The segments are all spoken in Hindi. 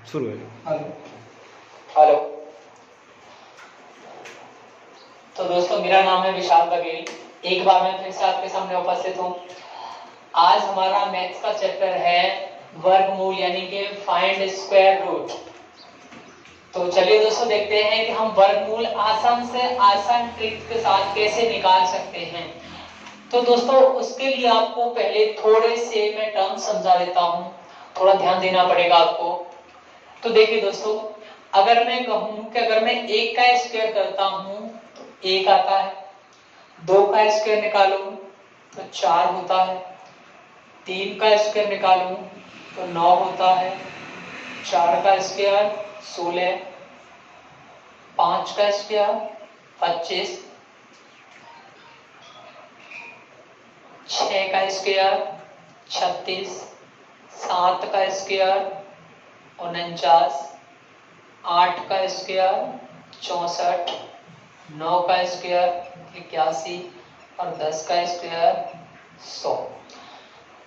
शुरू है। Hello hello. तो दोस्तों मेरा नाम है विशाल बघेल, एक बार मैं फिर से आपके सामने उपस्थित हूँ। आज हमारा मैथ्स का चैप्टर है वर्गमूल यानी कि फाइंड स्क्वायर रूट। तो चलिए दोस्तों देखते हैं कि हम वर्गमूल आसान से आसान ट्रिक के साथ कैसे निकाल सकते हैं। तो दोस्तों उसके लिए आपको पहले थोड़े से मैं टर्म समझा देता हूँ, थोड़ा ध्यान देना पड़ेगा आपको। तो देखिए दोस्तों, अगर मैं कहूं कि अगर मैं 1 का स्क्वायर करता हूं तो 1 आता है, 2 का स्क्वायर निकालूं तो 4 होता है, 3 का स्क्वायर निकालूं तो 9 होता है, 4 का स्क्वायर 16, 5 का स्क्वायर 25, 6 का स्क्वायर 36, 7 का स्क्वायर 49, 8 का स्क्वायर 64, 9 का स्क्वायर 81 और 10 का स्क्वायर 100।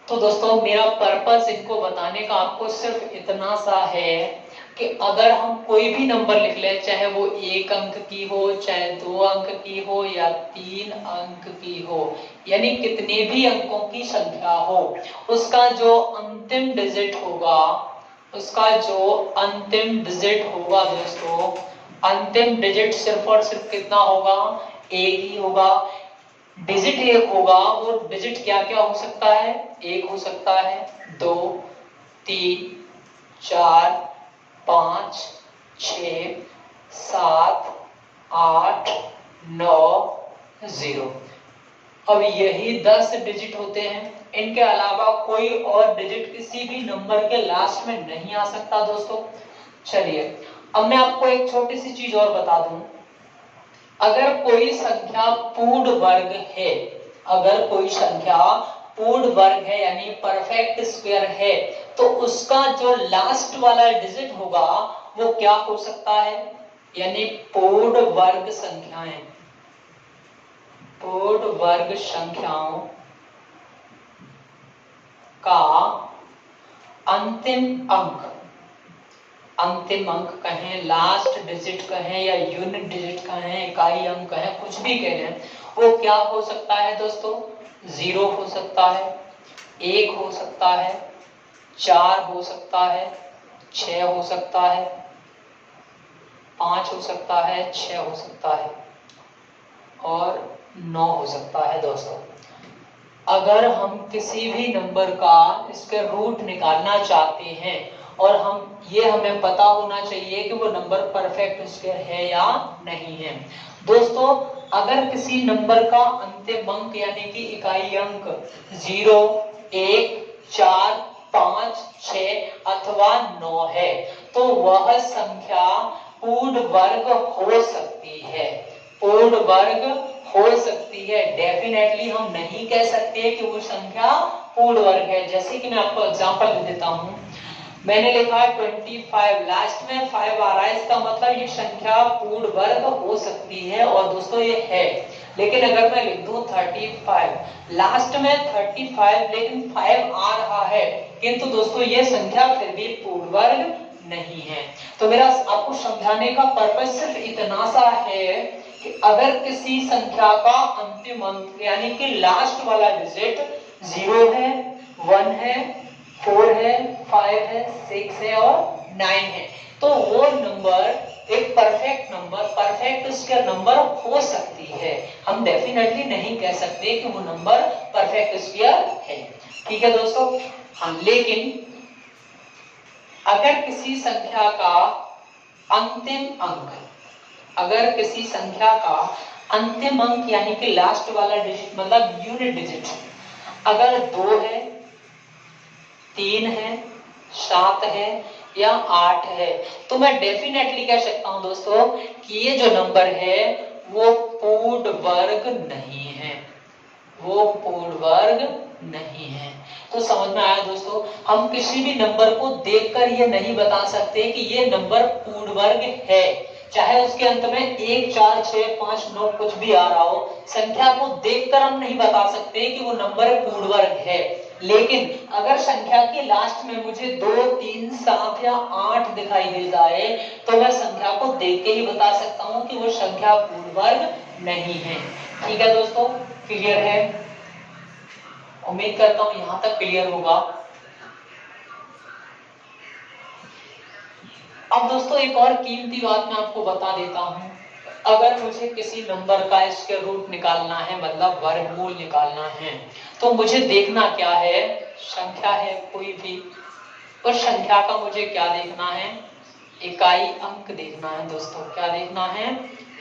तो दोस्तों मेरा पर्पस इनको बताने का आपको सिर्फ इतना सा है कि अगर हम कोई भी नंबर लिख ले, चाहे वो 1 अंक की हो, चाहे 2 अंक की हो या 3 अंक की हो, यानी कितने भी अंकों की संख्या हो, उसका जो अंतिम डिजिट होगा दोस्तों, अंतिम डिजिट सिर्फ और सिर्फ कितना होगा? 1 ही होगा। डिजिट 1 होगा, वो डिजिट क्या क्या हो सकता है? 1 हो सकता है, 2, 3, 4, 5, 6, 7, 8, 9, 0। अब यही 10 डिजिट होते हैं, इनके अलावा कोई और डिजिट किसी भी नंबर के लास्ट में नहीं आ सकता दोस्तों। चलिए अब मैं आपको एक छोटी सी चीज और बता दूं। अगर कोई संख्या पूर्ण वर्ग है, अगर कोई संख्या पूर्ण वर्ग है यानी परफेक्ट स्क्वायर है, तो उसका जो लास्ट वाला डिजिट होगा वो क्या हो सकता है? यानी पूर्ण वर्ग संख्याएं, पूर्ण वर्ग संख्याओं का अंतिम अंक कहें, लास्ट डिजिट कहें या यूनिट डिजिट कहें, इकाई अंक कहें, कुछ भी कहें, वो क्या हो सकता है दोस्तों? 0 हो सकता है, 1 हो सकता है, 4 हो सकता है, 6 हो सकता है, 5 हो सकता है, 6 हो सकता है और 9 हो सकता है दोस्तों। अगर हम किसी भी नंबर का इसके रूट निकालना चाहते हैं और हमें पता होना चाहिए कि वो नंबर परफेक्ट स्क्वायर है या नहीं है। दोस्तों अगर किसी नंबर का अंतिम अंक यानी कि इकाई अंक 0, 1, 4, 5, 6 अथवा 9 है, तो वह संख्या पूर्ण वर्ग हो सकती है, पूर्ण वर्ग हो सकती है। डेफिनेटली हम नहीं कह सकते कि वो संख्या पूर्ण वर्ग है। जैसे कि मैं आपको एग्जांपल दे देता हूं, मैंने लिखा 25, लास्ट में 5 आ रहा है, इसका मतलब ये संख्या पूर्ण वर्ग हो सकती है और दोस्तों ये है। लेकिन अगर मैं लिख दूं 35, लास्ट में 35 लेकिन 5 आ रहा है, किंतु दोस्तों ये संख्या फिर भी पूर्ण वर्ग नहीं है। तो मेरा आपको समझाने का पर्पस सिर्फ इतना सा है कि अगर किसी संख्या का अंतिम अंक यानी कि लास्ट वाला डिजिट 0 है, 1 है, 4 है, 5 है, 6 है और 9 है, तो वो नंबर एक perfect number, perfect square number हो सकती है। हम डेफिनेटली नहीं कह सकते कि वो नंबर परफेक्ट स्क्वायर है। ठीक है दोस्तों? हाँ, लेकिन अगर किसी संख्या का अंतिम अंक, अगर किसी संख्या का अंतिम अंक यानी कि लास्ट वाला डिजिट मतलब यूनिट डिजिट अगर 2 है, 3 है, 7 है या 8 है, तो मैं डेफिनेटली कह सकता हूं दोस्तों कि ये जो नंबर है वो पूर्ण वर्ग नहीं है, वो पूर्ण वर्ग नहीं है। तो समझ में आया दोस्तों? हम किसी भी नंबर को देखकर ये नहीं बता सकते कि ये नंबर पूर्ण वर्ग है, चाहे उसके अंत में 1, 4, 6, 5, 9 कुछ भी आ रहा हो, संख्या को देखकर हम नहीं बता सकते कि वो नंबर पूर्ण वर्ग है। लेकिन अगर संख्या के लास्ट में मुझे 2, 3, 7 या 8 दिखाई दे जाए तो मैं संख्या को देख के ही बता सकता हूं कि वो संख्या पूर्ण वर्ग नहीं है। ठीक है दोस्तों, क्लियर है? उम्मीद करता हूं यहां तक क्लियर होगा। अब दोस्तों एक और कीमती बात मैं आपको बता देता हूं। अगर मुझे किसी नंबर का स्क्वायर रूट निकालना है, मतलब वर्गमूल निकालना है, तो मुझे देखना क्या है, संख्या है कोई भी, उस संख्या का मुझे क्या देखना है, इकाई अंक देखना है दोस्तों। क्या देखना है?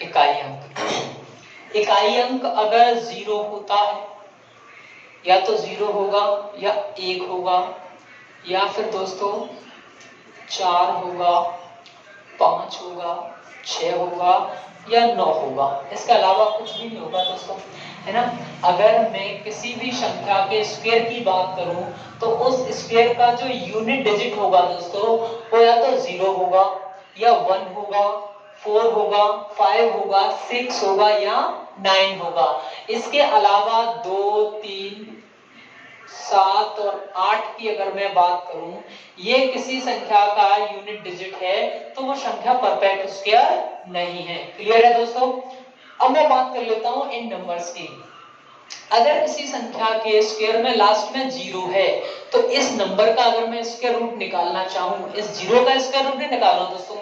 इकाई अंक। इकाई अंक अगर 0 होता है, या तो 0 होगा या 1 होगा, या फिर दोस्तों 4 होगा, 5 होगा, 6 होगा या 9 होगा, इसके अलावा कुछ भी नहीं होगा दोस्तों, है ना। अगर मैं किसी भी संख्या के स्क्वायर की बात करूं तो उस स्क्वायर का जो यूनिट डिजिट होगा दोस्तों, वो या तो 0 होगा या 1 होगा, 4 होगा, 5 होगा, 6 होगा या 9 होगा। इसके अलावा 2, 3, 7 और 8 की अगर मैं बात करूं, ये किसी संख्या का यूनिट डिजिट है तो वो संख्या परफेक्ट स्क्वायर नहीं है। क्लियर है दोस्तों? अब मैं बात कर लेता हूं इन नंबर्स की। अगर किसी संख्या के स्क्वायर में लास्ट में 0 है तो इस नंबर का अगर मैं स्क्वायर रूट निकालना चाहूं, इस 0 का स्क्वायर रूट नहीं निकाल रहा हूं दोस्तों,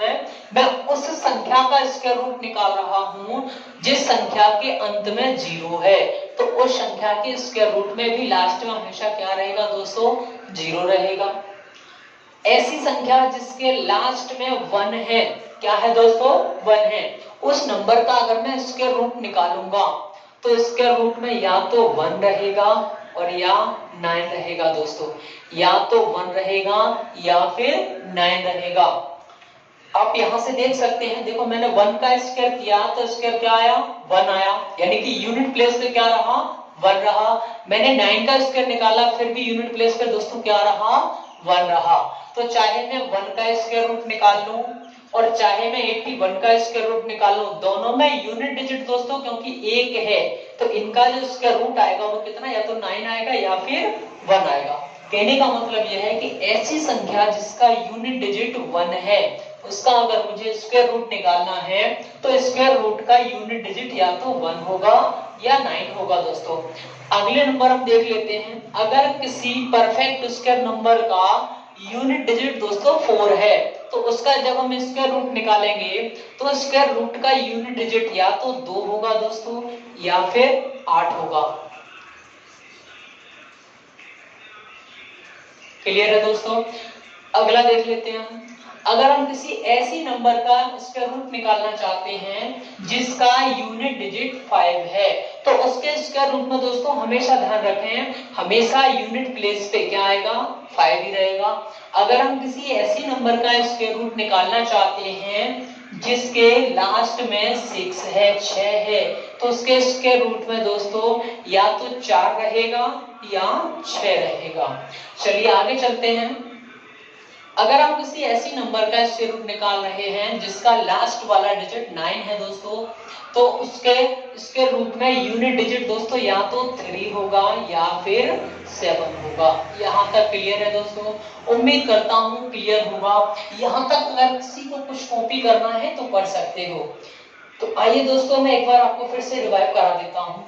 मैं उस संख्या का स्क्वायर रूट निकाल रहा हूं जिस संख्या के अंत में 0 है। तो उस संख्या के स्क्वायर रूट में भी लास्ट में हमेशा क्या रहेगा दोस्तों? 0 रहेगा। ऐसी संख्या जिसके लास्ट में 1 है, क्या है दोस्तों? 1 है, उस नंबर का अगर मैं स्क्वायर रूट निकालूंगा तो स्क्वायर रूट में या तो 1 रहेगा और या 9 रहेगा दोस्तों, या तो 1 रहेगा या फिर 9 रहेगा। आप यहां से देख सकते हैं, देखो मैंने 1 का स्क्वायर किया तो स्क्वायर क्या आया? 1 आया, यानी कि यूनिट प्लेस पे क्या रहा? 1 रहा। मैंने 9 का स्क्वायर निकाला, फिर भी यूनिट प्लेस पे दोस्तों क्या रहा? 1 रहा। तो चाहे मैं 1 का स्क्वायर रूट निकाल लूं और चाहे मैं 81 का स्क्वायर रूट निकाल लूं, दोनों में यूनिट डिजिट दोस्तों क्योंकि एक है, तो इनका जो स्क्वायर रूट आएगा वो कितना? या तो 9 आएगा या फिर 1 आएगा। कहने का मतलब यह है कि ऐसी संख्या जिसका यूनिट डिजिट 1 है, उसका अगर मुझे स्क्वायर रूट निकालना है तो स्क्वायर रूट का यूनिट डिजिट या तो 1 होगा या 9 होगा दोस्तों। अगले नंबर हम देख लेते हैं। अगर किसी परफेक्ट स्क्वायर नंबर का यूनिट डिजिट दोस्तों 4 है, तो उसका जब हम स्क्वायर रूट निकालेंगे तो स्क्वायर रूट का यूनिट डिजिट या तो 2 होगा दोस्तों या फिर 8 होगा। क्लियर है दोस्तों? अगला देख लेते हैं। अगर हम किसी ऐसी नंबर का स्क्वायर रूट निकालना चाहते हैं जिसका यूनिट डिजिट 5 है, तो उसके स्क्वायर रूट में दोस्तों हमेशा ध्यान रखें, हमेशा यूनिट प्लेस पे क्या आएगा? 5 ही रहेगा। अगर हम किसी ऐसी नंबर का स्क्वायर रूट निकालना चाहते हैं जिसके लास्ट में 6 है, 6 है, तो उसके स्क्वायर रूट में दोस्तों या तो 4 रहेगा या 6 रहेगा। चलिए आगे चलते हैं। अगर हम किसी ऐसी नंबर का स्क्वायर रूट निकाल रहे हैं जिसका लास्ट वाला डिजिट 9 है दोस्तों, तो उसके स्क्वायर रूट में यूनिट डिजिट दोस्तों या तो 3 होगा या फिर 7 होगा। यहाँ तक क्लियर है दोस्तों? उम्मीद करता हूँ क्लियर होगा। यहाँ तक अगर किसी को कुछ कॉपी करना है तो कर सकते हो। तो आइए दोस्तों मैं एक बार आपको फिर से रिवाइव करा देता हूँ।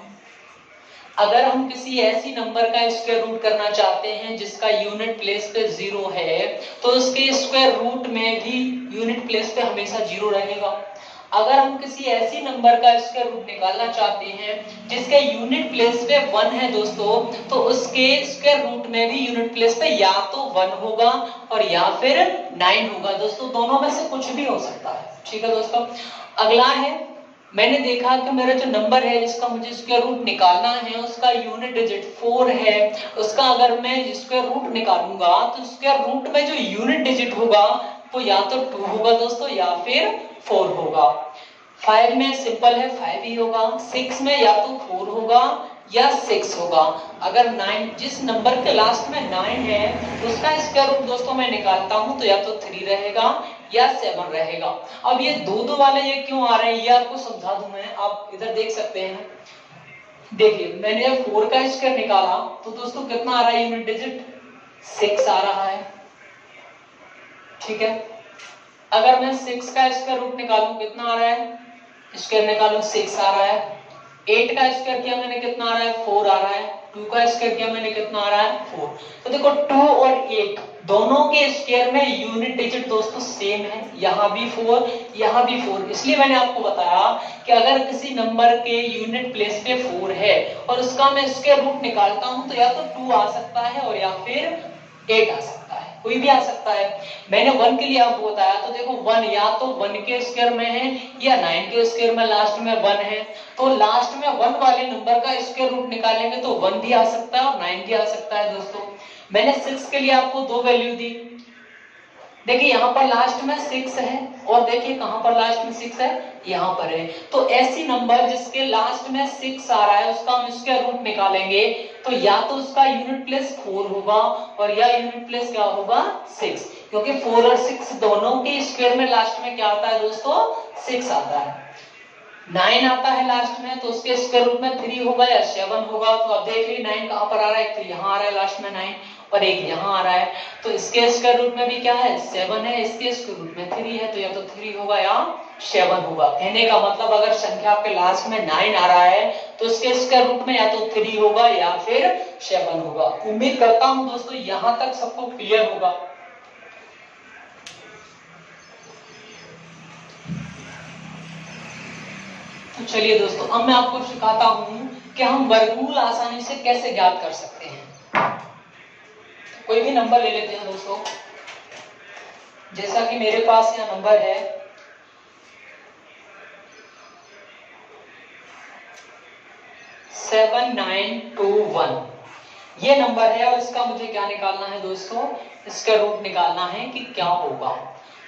अगर हम किसी ऐसी नंबर का स्क्वायर रूट करना चाहते हैं जिसका यूनिट प्लेस पे 0 है, तो उसके स्क्वायर रूट में भी यूनिट प्लेस पे हमेशा 0 रहेगा। अगर हम किसी ऐसी नंबर का स्क्वायर रूट निकालना चाहते हैं जिसके यूनिट प्लेस पे 1 है दोस्तों, तो उसके स्क्वायर रूट में भी यूनिट प्लेस पे या तो 1 होगा और या फिर 9 होगा दोस्तों, दोनों में से कुछ भी हो सकता है। ठीक है दोस्तों? अगला है, मैंने देखा कि मेरा जो नंबर है जिसका मुझे स्क्वायर रूट निकालना है उसका यूनिट डिजिट 4 है, उसका अगर मैं स्क्वायर रूट निकालूंगा तो स्क्वायर रूट में जो यूनिट डिजिट होगा वो या तो 2 होगा दोस्तों या फिर 4 होगा। 5 में सिंपल है 5 ही होगा, 6 में या तो 4 होगा या 6 होगा। अगर 9, जिस नंबर के लास्ट में 9 है उसका स्क्वायर रूट दोस्तों मैं निकालता हूं तो या तो 3 रहेगा या 7 रहेगा। अब ये दो वाले ये क्यों आ रहे हैं ये आपको समझा दूं मैं, आप इधर देख सकते हैं। देखिए मैंने 4 का स्क्वायर निकाला तो दोस्तों कितना आ रहा है यूनिट डिजिट, 6 आ रहा है। ठीक है, अगर मैं 6 का स्क्वायर रूट निकालूं कितना आ रहा है, स्क्वायर निकालूं 6 आ रहा है। 8 का स्क्वायर किया मैंने कितना आ रहा है, 4 आ रहा है। 2 का स्क्वायर किया मैंने कितना आ रहा है, 4। तो देखो 2 और 8 दोनों के स्क्वायर में यूनिट डिजिट दोस्तों सेम है, यहाँ भी 4 यहाँ भी 4। इसलिए मैंने आपको बताया कि अगर किसी नंबर के यूनिट प्लेस पे 4 है और उसका मैं स्क्वायर रूट निकालता हूं तो या तो 2 आ सकता है और या फिर 8 आ सकता है, कोई भी आ सकता है। मैंने 1 के लिए आपको बताया, तो देखो 1 या तो 1 के स्क्वायर में है या 9 के स्क्वायर में लास्ट में 1 है, तो लास्ट में 1 वाले नंबर का स्क्वायर रूट निकालेंगे तो 1 भी आ सकता है और 9 भी आ सकता है दोस्तों। मैंने 6 के लिए आपको 2 वैल्यू दी, देखिए यहाँ पर लास्ट में 6 है और देखिए कहां पर लास्ट में 6 है, यहाँ पर है। तो ऐसी नंबर जिसके लास्ट में 6 आ रहा है उसका हम स्क्वायर रूट निकालेंगे तो या तो उसका यूनिट प्लेस 4 होगा और या यूनिट प्लेस क्या होगा 6, क्योंकि 4 और 6 दोनों के स्क्वायर में लास्ट में क्या आता है दोस्तों, 6 आता है। 9 आता है लास्ट में तो उसके स्क्वायर रूट में 3 होगा या 7 होगा। तो अब देख लीजिए 9 कहां पर आ रहा है, तो यहाँ आ रहा है लास्ट में 9 और एक यहाँ आ रहा है, तो इसके स्क्वायर रूट में भी क्या है 7 है, इसके स्क्वायर रूट में 3 है, तो या तो 3 होगा या 7 होगा। कहने का मतलब अगर संख्या आपके लास्ट में 9 आ रहा है तो इसके स्क्वायर रूट में या तो 3 होगा या फिर 7 होगा। उम्मीद करता हूं दोस्तों यहां तक सबको क्लियर होगा। तो चलिए दोस्तों अब मैं आपको सिखाता हूं कि हम वर्गमूल आसानी से कैसे ज्ञात कर सकते हैं। कोई भी नंबर ले लेते हैं दोस्तों, जैसा कि मेरे पास यह नंबर है 7921, ये नंबर है और इसका मुझे क्या निकालना है दोस्तों, इसका रूट निकालना है कि क्या होगा।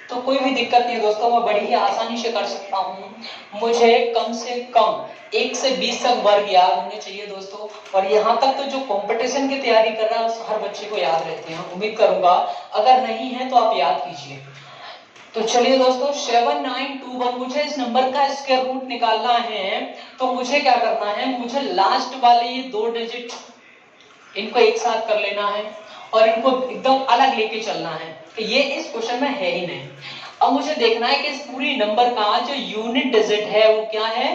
तो कोई भी दिक्कत नहीं है दोस्तों, मैं बड़ी ही आसानी से कर सकता हूं। मुझे कम से कम 1 से 20 तक वर्ग याद होने चाहिए दोस्तों, और यहाँ तक तो जो कंपटीशन की तैयारी कर रहा है उस हर बच्चे को याद रहते हैं, उम्मीद करूंगा। अगर नहीं है तो आप याद कीजिए। तो चलिए दोस्तों 7921, मुझे इस नंबर का स्क्वायर रूट निकालना है तो मुझे क्या करना है, मुझे लास्ट वाले ये 2 डिजिट इनको एक साथ कर लेना है और इनको एकदम अलग लेके चलना है, तो ये इस क्वेश्चन में है ही नहीं। अब मुझे देखना है कि इस पूरी नंबर का जो यूनिट डिजिट है वो क्या है,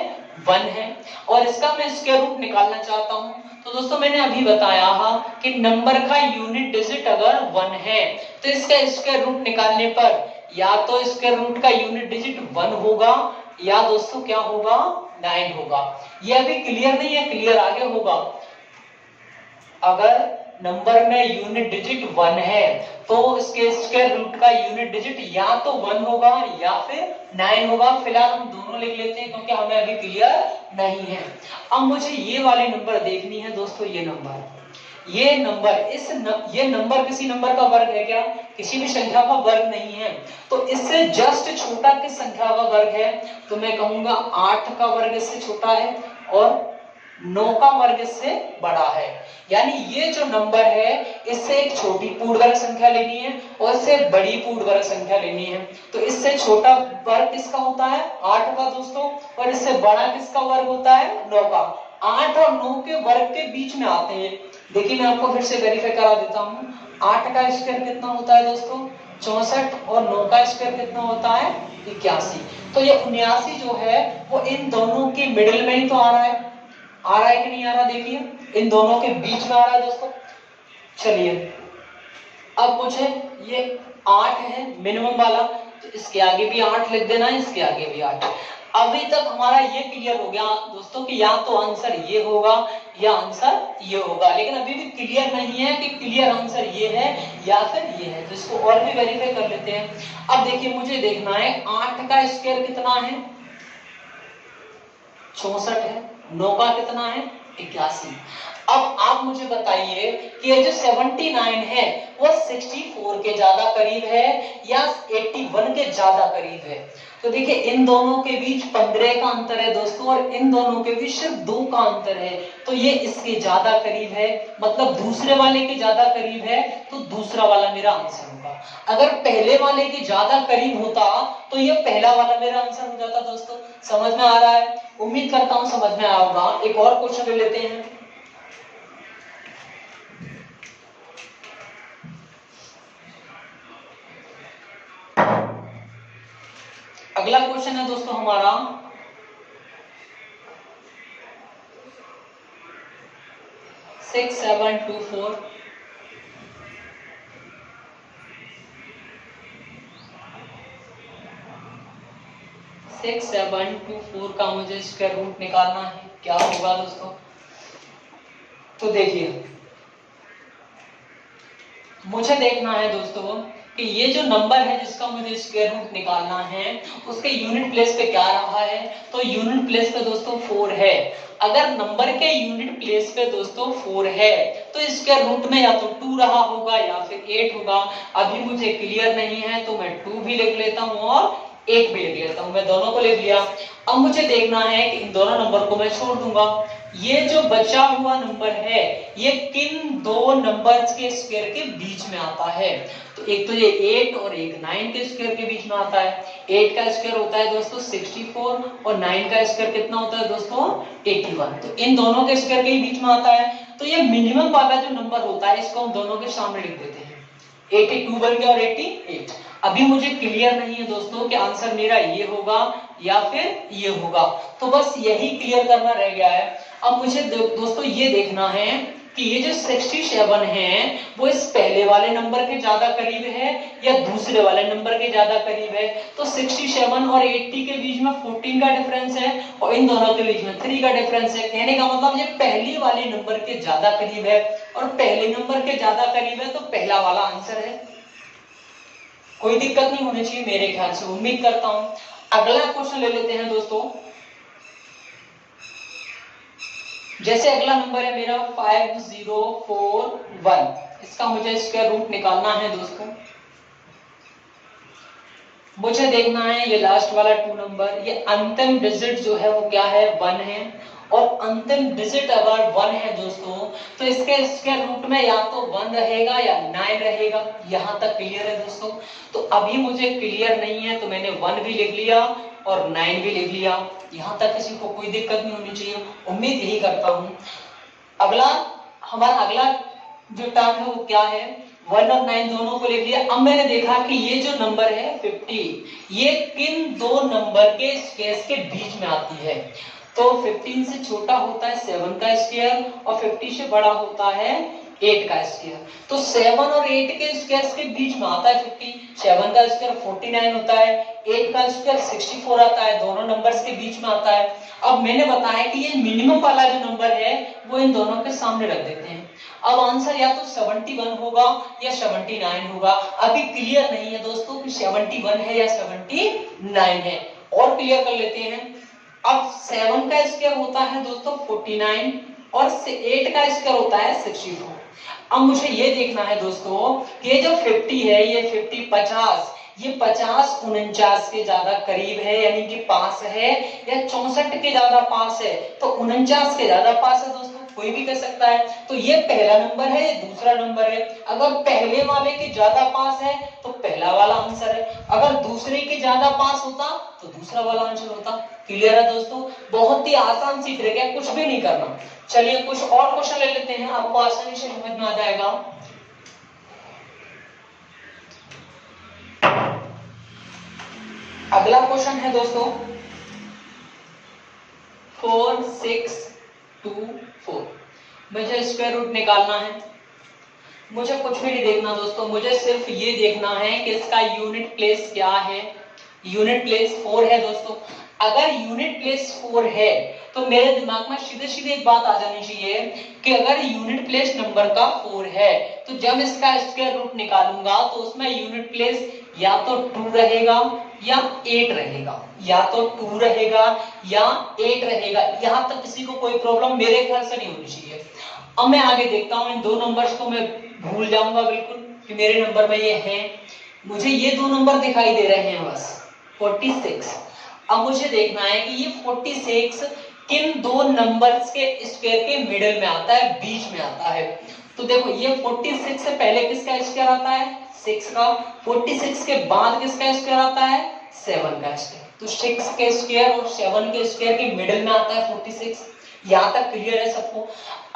1 है, और इसका मैं स्क्वायर रूट निकालना चाहता हूं। तो दोस्तों मैंने अभी बताया कि नंबर का यूनिट डिजिट अगर 1 है तो इसका स्क्वायर रूट निकालने पर या तो स्क्वायर रूट का यूनिट डिजिट 1 होगा या दोस्तों क्या होगा, 9 होगा। ये अभी क्लियर नहीं है, क्लियर आगे होगा। अगर नंबर में यूनिट डिजिट 1 है तो इसके स्क्वायर रूट का यूनिट डिजिट या तो 1 होगा या फिर 9 होगा। फिलहाल हम दोनों लिख लेते हैं क्योंकि हमें अभी क्लियर नहीं है। अब मुझे ये वाली नंबर देखनी है दोस्तों, ये नंबर ये नंबर किसी नंबर का वर्ग है क्या, किसी भी संख्या का वर्ग नहीं है। तो इससे जस्ट छोटा किस संख्या का वर्ग है, तो मैं कहूंगा 8 का वर्ग इससे छोटा है और 9 का वर्ग इससे बड़ा है। यानी ये जो नंबर है इससे एक छोटी पूर्ण वर्ग संख्या लेनी है और इससे बड़ी पूर्ण वर्ग संख्या लेनी है। तो इससे छोटा वर्ग किसका होता है, 8 का दोस्तों, और इससे बड़ा किसका वर्ग होता है, 9 का। 8 और 9 के वर्ग के बीच में आते हैं। देखिए मैं आपको फिर से वेरीफाई करा देता हूँ। 8 का स्क्वायर कितना होता है दोस्तों, 64, और 9 का स्क्वायर कितना होता है, 81। तो ये 79 जो है वो इन दोनों के मिडिल में ही तो आ रहा है कि नहीं आ रहा, देखिए इन दोनों के बीच में आ रहा है दोस्तों। चलिए अब मुझे ये 8 है मिनिमम वाला, तो इसके आगे भी 8 लिख देना है, इसके आगे भी 8। अभी तक हमारा ये क्लियर हो गया दोस्तों कि या तो आंसर ये होगा या आंसर ये होगा, लेकिन अभी भी क्लियर नहीं है कि क्लियर आंसर ये है या फिर ये है, तो इसको और भी वेरीफाई कर लेते हैं। अब देखिए मुझे देखना है 8 का स्क्वायर कितना है, 64 है, 9 का कितना है, 81। अब आप मुझे बताइए कि ये जो 79 है वो 64 के ज्यादा करीब है या 81 1 के ज्यादा करीब है। तो देखिए इन दोनों के बीच 15 का अंतर है दोस्तों, और इन दोनों के बीच सिर्फ 2 का अंतर है, तो ये इसके ज्यादा करीब है, मतलब दूसरे वाले के ज्यादा करीब है, तो दूसरा वाला मेरा आंसर होगा। अगर पहले वाले के ज्यादा करीब होता तो ये पहला वाला मेरा आंसर हो जाता दोस्तों। समझ में आ रहा है? उम्मीद करता हूं समझ में आया होगा। एक और क्वेश्चन ले लेते हैं। अगला क्वेश्चन है दोस्तों हमारा 6724। 6724 का मुझे स्क्वायर रूट निकालना है। क्या होगा दोस्तों? तो देखिए मुझे देखना है दोस्तों कि ये जो नंबर है जिसका मुझे स्क्वायर रूट निकालना है उसके यूनिट प्लेस पे क्या रहा है। तो यूनिट प्लेस पे दोस्तों 4 है। अगर नंबर के यूनिट प्लेस पे दोस्तों 4 है तो स्क्वायर रूट में या तो 2 रहा होगा या फिर 8 होगा। अभी मुझे क्लियर नहीं है तो मैं 2 भी लिख लेता हूँ और 8 भी लिख लेता हूँ। मैं दोनों को लिख लिया। अब मुझे देखना है कि इन दोनों नंबर को मैं छोड़ दूंगा। ये जो बचा हुआ नंबर है ये किन दो नंबर्स के स्क्वायर के बीच में आता है। तो एक तो ये 8 और एक 9 के स्क्वायर के बीच में आता है। 8 का स्क्वायर होता है दोस्तों 64 और 9 का स्क्वायर कितना होता है दोस्तों 81। तो इन दोनों के स्क्वायर के बीच में आता है। तो ये मिनिमम वाला जो नंबर होता है इसको हम दोनों के सामने लिख देते हैं। 82 बन गया और 88। अभी मुझे क्लियर नहीं है दोस्तों कि आंसर मेरा ये होगा या फिर ये होगा, तो बस यही क्लियर करना रह गया है। अब मुझे दोस्तों ये देखना है कि ये जो 67 है वो इस पहले वाले नंबर के ज्यादा करीब है या दूसरे वाले नंबर के ज्यादा करीब है। तो 67 और 80 के बीच में 14 का डिफरेंस है और इन दोनों के बीच में 3 का डिफरेंस है। कहने का मतलब ये पहले वाले नंबर के ज्यादा करीब है और पहले नंबर के ज्यादा करीब है तो पहला वाला आंसर है। कोई दिक्कत नहीं होनी चाहिए मेरे ख्याल से, उम्मीद करता हूं। अगला क्वेश्चन ले लेते हैं दोस्तों। जैसे अगला नंबर है मेरा 5041। इसका मुझे स्क्वायर रूट निकालना है दोस्तों। मुझे देखना है ये लास्ट वाला 2 नंबर, ये अंतिम डिजिट जो है वो क्या है 1 है और अंतिम डिजिट अगर 1 है दोस्तों तो इसके स्क्वायर रूट में या तो 1 रहेगा या 9 रहेगा। यहां तक क्लियर है दोस्तों? तो अभी मुझे क्लियर नहीं है तो मैंने 1 भी लिख लिया और 9 भी लिख लिया। यहां तक किसी को कोई दिक्कत नहीं होनी चाहिए, उम्मीद यही करता हूं। अगला हमारा अगला जो टर्म है वो क्या है 1 और 9 दोनों को लिख लिया। अब मैंने देखा कि ये जो नंबर है 50 ये किन दो नंबर के स्क्वायर के बीच में आती है। तो 15 से छोटा होता है 7 का स्क्वायर और 50 से बड़ा होता है 8 का स्क्वायर। तो 7 और 8 के स्क्वायर के बीच में आता है 50। 7 का स्क्वायर 49 होता है, 8 का स्क्वायर 64 आता है, दोनों नंबर्स के बीच में आता है। अब मैंने बताया कि ये मिनिमम वाला जो नंबर है वो इन दोनों के सामने रख देते हैं। अब आंसर या तो 71 होगा या 79 होगा। अभी क्लियर नहीं है दोस्तों कि 71 है या 79 है, और क्लियर कर लेते हैं। अब 7 का स्क्वायर होता है दोस्तों 49 और 8 का स्क्वायर होता है 64। अब मुझे ये देखना है दोस्तों कि ये जो 50 है ये 50 50 ये 50 49 के ज्यादा करीब है यानी कि पास है या 64 के ज्यादा पास है। तो 49 के ज्यादा पास है दोस्तों, कोई भी कर सकता है। तो ये पहला नंबर है, ये दूसरा नंबर है। अगर पहले वाले के ज्यादा पास है तो पहला वाला आंसर है, अगर दूसरे के ज्यादा पास होता तो दूसरा वाला आंसर होता। क्लियर है दोस्तों? बहुत ही आसान सी ट्रिक है, कुछ भी नहीं करना। चलिए कुछ और क्वेश्चन ले लेते हैं, आपको आसानी से समझ में आ जाएगा। अगला क्वेश्चन है दोस्तों 4624। मुझे स्क्वायर रूट निकालना है। मुझे कुछ भी नहीं देखना दोस्तों, मुझे सिर्फ ये देखना है कि इसका यूनिट प्लेस क्या है। यूनिट प्लेस 4 है दोस्तों। अगर यूनिट प्लेस 4 है तो मेरे दिमाग में सीधे सीधे एक बात आ जानी चाहिए कि अगर यूनिट प्लेस नंबर का 4 है तो जब इसका स्क्वायर रूट निकालूंगा तो उसमें यूनिट प्लेस या तो 2 रहेगा या 8 रहेगा, या तो 2 रहेगा या 8 रहेगा। यहां तक किसी को कोई प्रॉब्लम मेरे ख्याल से नहीं होनी चाहिए। अब मैं आगे देखता हूं, इन दो नंबर्स को मैं भूल जाऊंगा बिल्कुल कि मेरे नंबर में ये हैं। मुझे ये दो नंबर दिखाई दे रहे हैं बस 46। अब मुझे देखना है कि ये 46 किन दो नंबर्स के स्क्वायर के मिडिल में आता है, बीच में आता है। तो देखो ये 46 से पहले किसका स्क्वायर आता है, 6 का। 46 के बाद किसका स्क्वायर आता है, 7 का स्क्वायर। तो 6 के स्क्वायर और 7 के स्क्वायर के मिडिल में आता है 46। यहां तक क्लियर है सबको।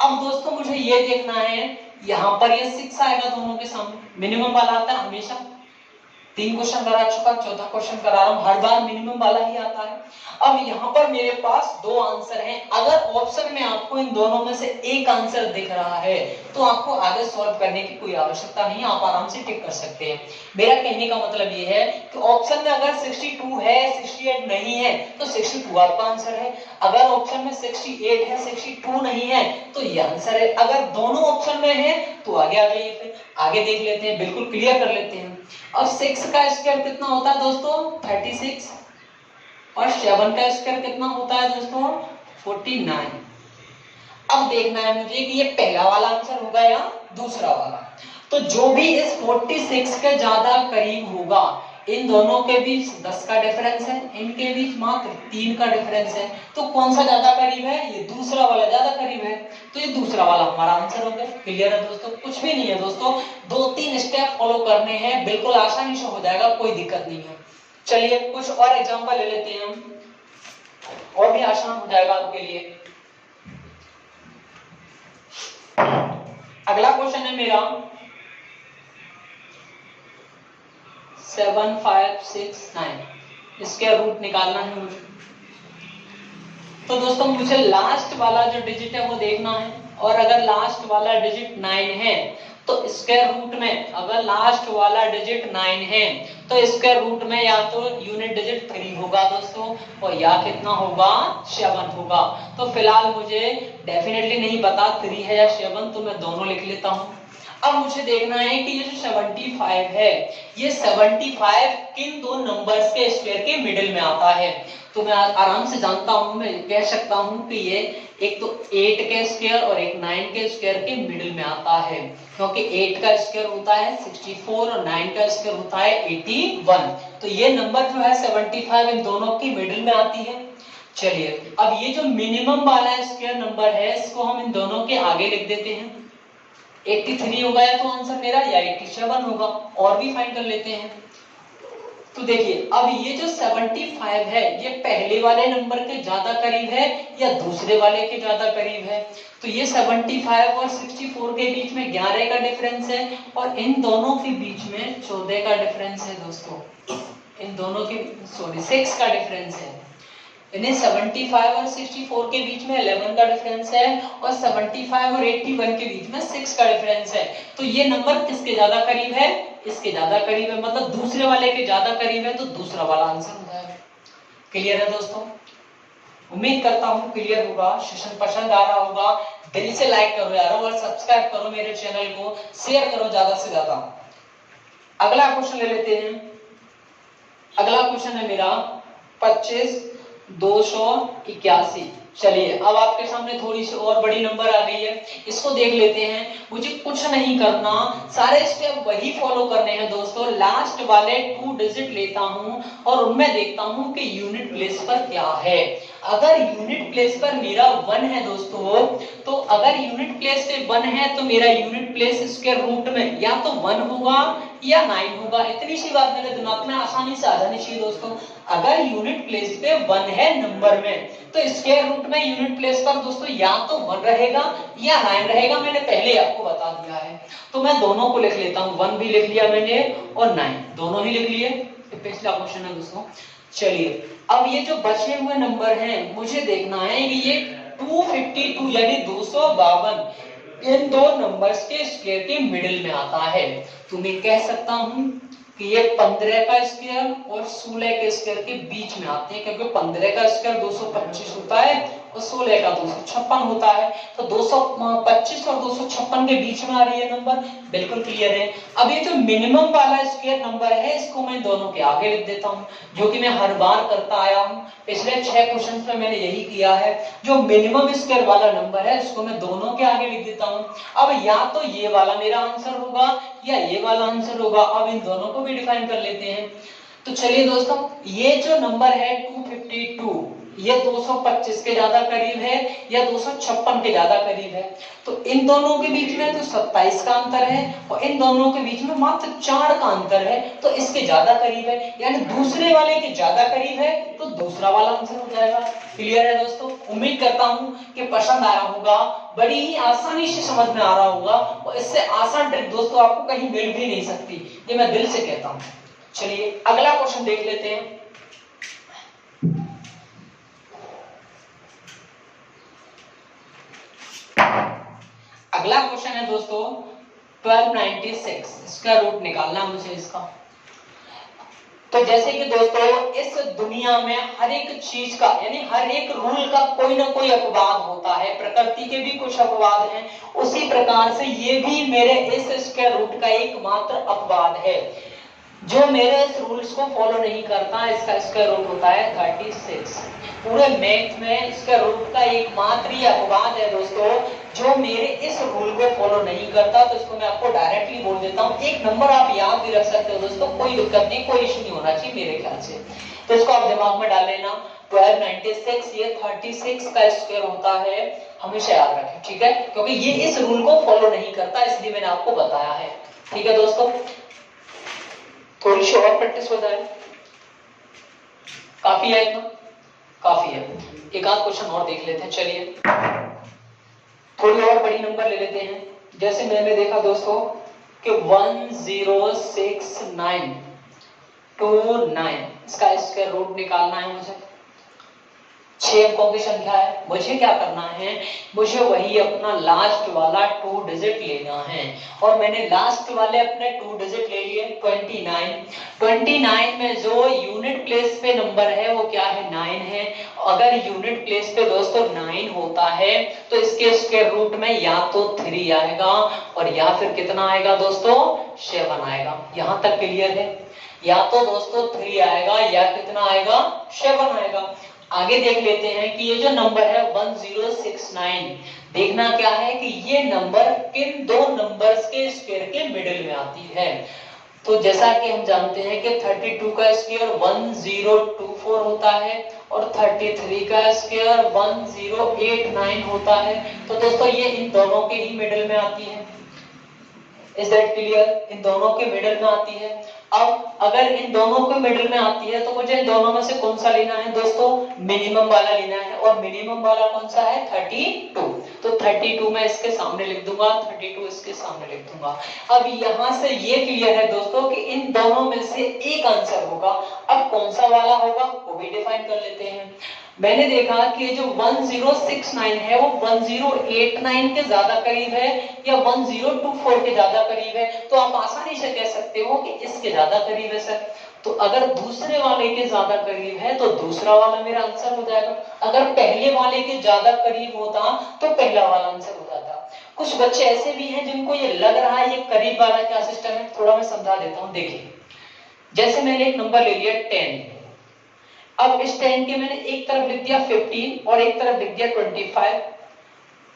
अब दोस्तों मुझे ये देखना है, यहां पर ये 6 आएगा दोनों के सामने, मिनिमम वाला आता है हमेशा। 3 क्वेश्चन करा चुका, चौथा क्वेश्चन करा रहा हूं, हर बार मिनिमम वाला ही आता है। अब यहाँ पर मेरे पास दो आंसर हैं। अगर ऑप्शन में आपको इन दोनों में से एक आंसर दिख रहा है तो आपको आगे सॉल्व करने की कोई आवश्यकता नहीं, आप आराम से टिक कर सकते हैं। मेरा कहने का मतलब ये है कि ऑप्शन में अगर 62 है, 68 नहीं है तो 62 आपका आंसर है। अगर ऑप्शन में 68 है, 62 नहीं है तो ये आंसर है। अगर दोनों ऑप्शन में है तो आगे आ जाइए, फिर आगे देख लेते हैं, बिल्कुल क्लियर कर लेते हैं। अब 6 का स्क्वायर कितना होता है दोस्तों, 36, और 7 का स्क्वायर कितना होता है दोस्तों, 49। अब देखना है मुझे कि ये पहला वाला आंसर होगा या दूसरा वाला। तो जो भी इस 46 के ज्यादा करीब होगा, इन दोनों के बीच 10 का डिफरेंस है, इनके बीच मात्र 3 का डिफरेंस है, तो कौन सा ज्यादा करीब है, ये दूसरा वाला ज्यादा करीब है। तो ये दूसरा वाला हमारा आंसर हो गया। क्लियर है दोस्तों, कुछ भी नहीं है दोस्तों, 2-3 स्टेप फॉलो करने हैं, बिल्कुल आसानी से हो जाएगा, कोई दिक्कत नहीं है। चलिए कुछ और एग्जांपल ले लेते हैं हम, और भी आसान हो जाएगा आपके लिए। अगला क्वेश्चन है मेरा 7569, इसके रूट निकालना है मुझे। तो दोस्तों मुझे लास्ट वाला जो डिजिट है वो देखना है, और अगर लास्ट वाला डिजिट 9 है तो स्क्वायर रूट में, अगर लास्ट वाला डिजिट 9 है तो स्क्वायर रूट में या तो यूनिट डिजिट 3 होगा दोस्तों, और या कितना होगा, 7 होगा। तो फिलहाल मुझे डेफिनेटली नहीं पता 3 है या 7, तो मैं दोनों लिख लेता हूं। अब मुझे देखना है कि ये जो 75 है, ये 75 किन दो नंबर्स के स्क्वायर के मिडिल में आता है। तो मैं आराम से जानता हूं, मैं कह सकता हूं कि ये एक तो 8 के स्क्वायर और एक 9 के स्क्वायर के मिडिल में आता है, क्योंकि 8 का स्क्वायर होता है 64 और 9 का स्क्वायर होता है 81। तो ये नंबर जो है 75 इन दोनों की मिडिल में आती है। चलिए अब ये जो मिनिमम वाला स्क्वायर नंबर है, इसको हम इन दोनों के आगे लिख देते हैं। 83 होगा या तो आंसर मेरा, या 87 होगा, और भी फाइंड कर लेते हैं। तो देखिए अब ये जो 75 है, ये पहले वाले नंबर के ज्यादा करीब है या दूसरे वाले के ज्यादा करीब है। तो ये 75 और 64 के बीच में 11 का डिफरेंस है, और इन दोनों के बीच में 14 का डिफरेंस है दोस्तों। इन दोनों के 6 का डिफरेंस है। इन्हें 75 और 64 के बीच में 11 का डिफरेंस है, और 75 और 81 के बीच में 6 का डिफरेंस है। तो ये नंबर किसके ज्यादा करीब है, इसके ज्यादा करीब है, मतलब दूसरे वाले के ज्यादा करीब है, तो दूसरा वाला आंसर हो जाएगा। क्लियर है दोस्तों, उम्मीद करता हूं क्लियर होगा। सेशन पसंद आ रहा होगा, दिल से लाइक करो यार, और सब्सक्राइब करो मेरे चैनल को, शेयर करो ज्यादा से ज्यादा। अगला क्वेश्चन ले लेते हैं। अगला क्वेश्चन है मेरा 25,281। चलिए अब आपके सामने थोड़ी सी और बड़ी नंबर आ गई है, इसको देख लेते हैं। मुझे कुछ नहीं करना, सारे स्टेप वही फॉलो करने हैं दोस्तों। लास्ट वाले 2 डिजिट लेता हूं और उनमें देखता हूं कि यूनिट प्लेस पर क्या है। अगर यूनिट प्लेस पर मेरा 1 है दोस्तों, तो अगर यूनिट प्लेस पे 1 है तो मेरा यूनिट प्लेस इसके रूट में या तो 1 होगा या 9 होगा। इतनी सी बात मेरे दिमाग में आसानी से आ जानी चाहिए दोस्तों। अगर यूनिट प्लेस पे 1 है नंबर में, तो स्क्वायर रूट में यूनिट प्लेस पर दोस्तों या तो 1 रहेगा या 9 रहेगा, मैंने पहले आपको बता दिया है। तो मैं दोनों को लिख लेता हूं, 1 भी लिख लिया मैंने और 9 दोनों ही लिख लिए। पिछला क्वेश्चन है दोस्तों। चलिए अब ये जो बचे हुए नंबर हैं, मुझे देखना है कि ये 252 यानी 252 इन दो नंबर्स के स्क्वायर के मिडिल में आता है। तो मैं कह सकता हूं कि ये 15 का स्क्वायर और 16 के स्क्वायर के बीच में आते हैं, क्योंकि 15 का स्क्वायर 225 होता है और 16 का 256 होता है। तो 225 और 256 के बीच में आ रही है नंबर, बिल्कुल क्लियर है। अब ये जो मिनिमम वाला स्क्वायर नंबर है इसको मैं दोनों के आगे लिख देता हूँ, जो कि मैं हर बार करता आया हूँ। पिछले 6 क्वेश्चंस में मैंने यही किया है। जो मिनिमम स्क्वायर वाला नंबर है इसको मैं दोनों के आगे लिख देता हूँ। अब या तो ये वाला मेरा आंसर होगा या ये वाला आंसर होगा। अब इन दोनों को भी डिफाइन कर लेते हैं। तो चलिए दोस्तों, ये जो नंबर है 252, ये 225 के ज्यादा करीब है या 256 के ज्यादा करीब है? तो इन दोनों के बीच में तो 27 का अंतर है और इन दोनों के बीच में मात्र 4 का अंतर है, तो इसके ज्यादा करीब है, यानी दूसरे वाले के ज्यादा करीब है, तो दूसरा वाला आंसर हो जाएगा। क्लियर है दोस्तों? उम्मीद करता हूं कि पसंद आया होगा, बड़ी ही आसानी से समझ में आ रहा होगा और इससे आसान ट्रिक दोस्तों आपको कहीं मिल भी नहीं सकती, ये मैं दिल से कहता हूं। चलिए अगला क्वेश्चन देख लेते हैं। अगला क्वेश्चन है दोस्तों 1296, इसका रूट निकालना है मुझे इसका। तो जैसे कि दोस्तों इस दुनिया में हर एक चीज का यानी हर एक रूल का कोई ना कोई अपवाद होता है, प्रकृति के भी कुछ अपवाद हैं, उसी प्रकार से ये भी मेरे इस स्क्वायर रूट का एकमात्र अपवाद है। जो मेरे इस रूल्स को फॉलो नहीं करता इसका स्क्वायर रूट होता है 36। पूरे मैथ में इसका रूट का एकमात्र ही अपवाद है दोस्तों जो मेरे इस रूल को फॉलो नहीं करता। तो इसको मैं आपको डायरेक्टली बोल देता हूं। एक नंबर आप याद भी रख सकते हो दोस्तों, कोई दिक्कत नहीं, कोई इशू नहीं होना चाहिए मेरे ख्याल से। तो इसको आप दिमाग में डाल लेना, 1296 ये 36 का स्क्वायर होता है, हमेशा याद रखें, ठीक है? क्योंकि ये इस रूल को फॉलो नहीं करता, इसलिए मैंने आपको बताया है। ठीक है दोस्तों, थोड़ी सी और प्रैक्टिस हो जाए, काफी है इतना, काफी है। एक आध क्वेश्चन और देख लेते हैं। चलिए थोड़ी और बड़ी नंबर ले लेते हैं। जैसे मैंने देखा दोस्तों कि 106929, इसका स्क्वायर रूट निकालना है मुझे। 6 अंकों की संख्या है, मुझे क्या करना है, मुझे वही अपना लास्ट वाला 2 डिजिट लेना है। और मैंने लास्ट वाले अपने 2 डिजिट ले लिए 29 में जो यूनिट प्लेस पे नंबर है वो क्या है, 9 है। अगर यूनिट प्लेस पे दोस्तों 9 होता है तो इसके स्क्वायर रूट में या तो 3 आएगा और या फिर कितना आएगा दोस्तों, 7 आएगा। यहां तक क्लियर है? या तो दोस्तों 3 आएगा या कितना आएगा, 7 आएगा। आगे देख लेते हैं कि ये जो नंबर है 1069, देखना क्या है कि ये नंबर किन दो नंबर्स के स्क्वायर के मिडिल में आती है। तो जैसा कि हम जानते हैं कि 32 का स्क्वायर 1024 होता है और 33 का स्क्वायर 1089 होता है। तो दोस्तों ये इन दोनों के ही मिडिल में आती है। Is that clear? इन दोनों के मिडिल में आती है। अब अगर इन दोनों के मिडिल में आती है तो मुझे इन दोनों में से कौन सा लेना है दोस्तों, मिनिमम वाला लेना है। और मिनिमम वाला कौन सा है, 32। तो 32 मैं इसके सामने लिख दूंगा, 32 इसके सामने लिख दूंगा। अब यहां से ये क्लियर है दोस्तों कि इन दोनों में से एक आंसर होगा। अब कौन सा वाला होगा वो भी डिफाइन कर लेते हैं। मैंने देखा कि जो 1069 है वो 1089 के ज्यादा करीब है या 1024 के ज्यादा करीब है। तो आप आसानी से कह सकते हो कि इसके ज्यादा करीब है सर। तो अगर दूसरे वाले के ज्यादा करीब है तो दूसरा वाला मेरा आंसर हो जाएगा। अगर पहले वाले के ज्यादा करीब होता तो पहला वाला आंसर हो जाता। कुछ बच्चे ऐसे भी हैं जिनको ये लग रहा है ये करीब वाला क्या सिस्टम है, थोड़ा मैं समझा देता हूं। देखिए जैसे मैंने एक नंबर ले लिया 10, अब इस 10 के मैंने एक तरफ लिख दिया 15 और एक तरफ लिख दिया 25।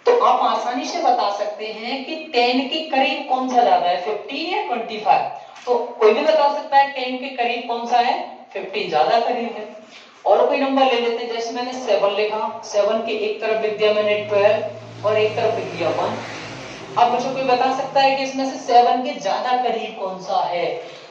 तो आप आसानी से बता सकते हैं कि 10 के करीब कौन सा ज्यादा है, 15 या 25? तो कोई भी बता सकता है 10 के करीब कौन सा है, 15 ज्यादा करीब है। और कोई नंबर ले लेते हैं, जैसे मैंने 7 लिखा, 7 के एक तरफ लिख दिया मैंने 12 और एक तरफ लिख दिया 1। अब मुझे कोई बता सकता है कि इसमें से 7 के ज्यादा करीब कौन सा है?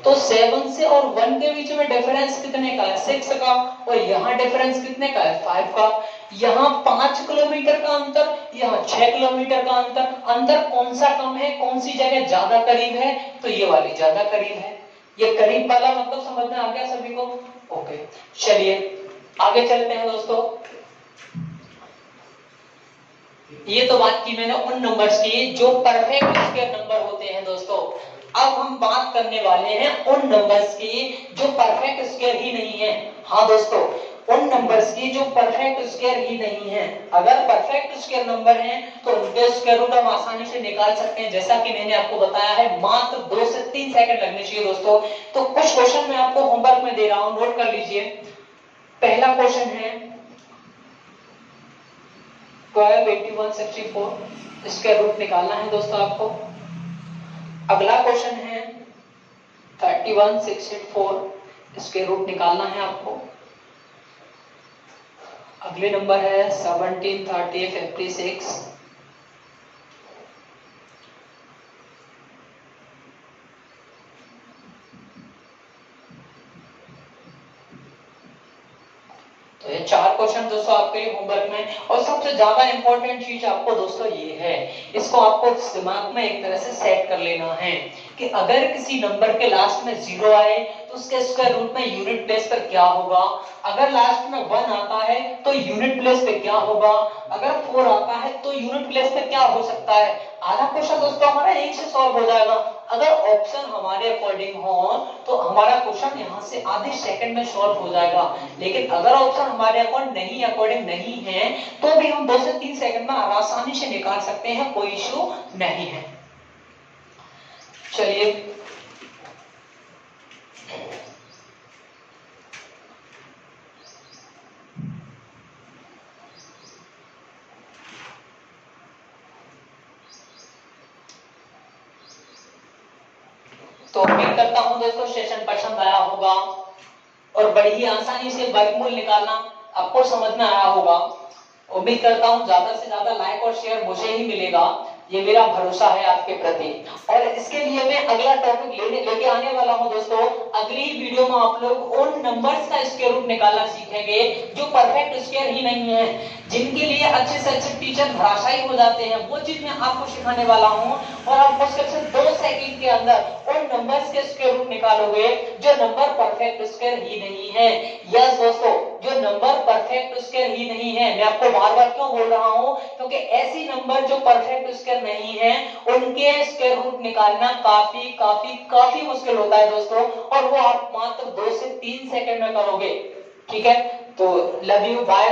तो 7 से और 1 के बीच में डिफरेंस कितने का है, 6 का। और यहाँ डिफरेंस कितने का है, 5 का। यहाँ 5 किलोमीटर का अंतर, यहाँ 6 किलोमीटर का अंतर। अंतर कौन सा कम है, कौन सी जगह ज्यादा करीब है? तो ये वाली ज्यादा करीब है। ये करीब वाला मतलब समझ में आ गया सभी को? ओके चलिए आगे चलते हैं दोस्तों। ये तो बात की मैंने उन नंबर्स की जो परफेक्ट स्क्वायर नंबर होते हैं दोस्तों। अब हम बात करने वाले हैं उन नंबर्स की जो परफेक्ट स्क्वायर ही नहीं है। हाँ दोस्तों, उन नंबर्स की जो परफेक्ट स्क्वायर ही नहीं है। अगर परफेक्ट स्क्वायर नंबर हैं तो उनके स्क्वायर रूट हम आसानी से निकाल सकते हैं, जैसा कि मैंने आपको बताया है। मात्र 2 से 3 सेकंड लगने चाहिए दोस्तों। तो कुछ क्वेश्चन मैं आपको होमवर्क में दे रहा हूं, नोट कर लीजिए। पहला क्वेश्चन है 128164, इसका रूट निकालना है दोस्तों आपको। अगला क्वेश्चन है 31684, इसके रूट निकालना है आपको। अगले नंबर है 173056, तो ये 4 क्वेश्चन दोस्तों आपके लिए होमवर्क में। और सबसे ज्यादा इंपॉर्टेंट चीज आपको दोस्तों ये है, इसको आपको दिमाग में एक तरह से सेट कर लेना है कि अगर किसी नंबर के लास्ट में 0 आए तो उसके स्क्वायर रूट में यूनिट प्लेस पर क्या होगा। अगर लास्ट में 1 आता है तो यूनिट प्लेस पे क्या होगा। अगर 4 आता है तो यूनिट प्लेस पे क्या हो सकता है। आधा क्वेश्चन दोस्तों हमारा यहीं से सॉल्व हो जाएगा। अगर ऑप्शन हमारे अकॉर्डिंग हो तो हमारा क्वेश्चन यहाँ से आधे सेकंड में सॉल्व हो जाएगा। लेकिन अगर ऑप्शन हमारे अकॉर्डिंग नहीं है तो भी हम 2 से 3 सेकंड में आसानी से निकाल सकते हैं, कोई इश्यू नहीं है। चलिए तो उम्मीद करता हूं दोस्तों सेशन पसंद आया होगा और बड़ी ही आसानी से वर्गमूल निकालना आपको समझ में आया होगा। उम्मीद करता हूं ज्यादा से ज्यादा लाइक और शेयर मुझे ही मिलेगा, ये मेरा भरोसा है आपके प्रति। और इसके लिए मैं अगला टॉपिक लेके आने वाला हूं दोस्तों। अगली वीडियो में आप लोग उन नंबर्स का स्क्वायर रूट निकालना सीखेंगे जो परफेक्ट स्क्वायर ही नहीं है, जिनके लिए अच्छे से अच्छे टीचर धराशायी हो जाते हैं। वो चीज मैं आपको सिखाने वाला हूं और आप मुश्किल से 2 सेकंड के अंदर उन नंबर्स के स्क्वायर रूट निकालोगे जो नंबर परफेक्ट स्क्वायर ही नहीं है। यस दोस्तों, जो नंबर परफेक्ट स्क्वायर ही नहीं है। मैं आपको बार-बार क्यों बोल रहा हूं, क्योंकि ऐसी नंबर जो परफेक्ट स्क्वायर नहीं है उनके स्क्वायर रूट निकालना काफी मुश्किल होता है दोस्तों, और वो आप मात्र 2 से 3 सेकंड में करोगे। ठीक है, तो लव यू, बाय।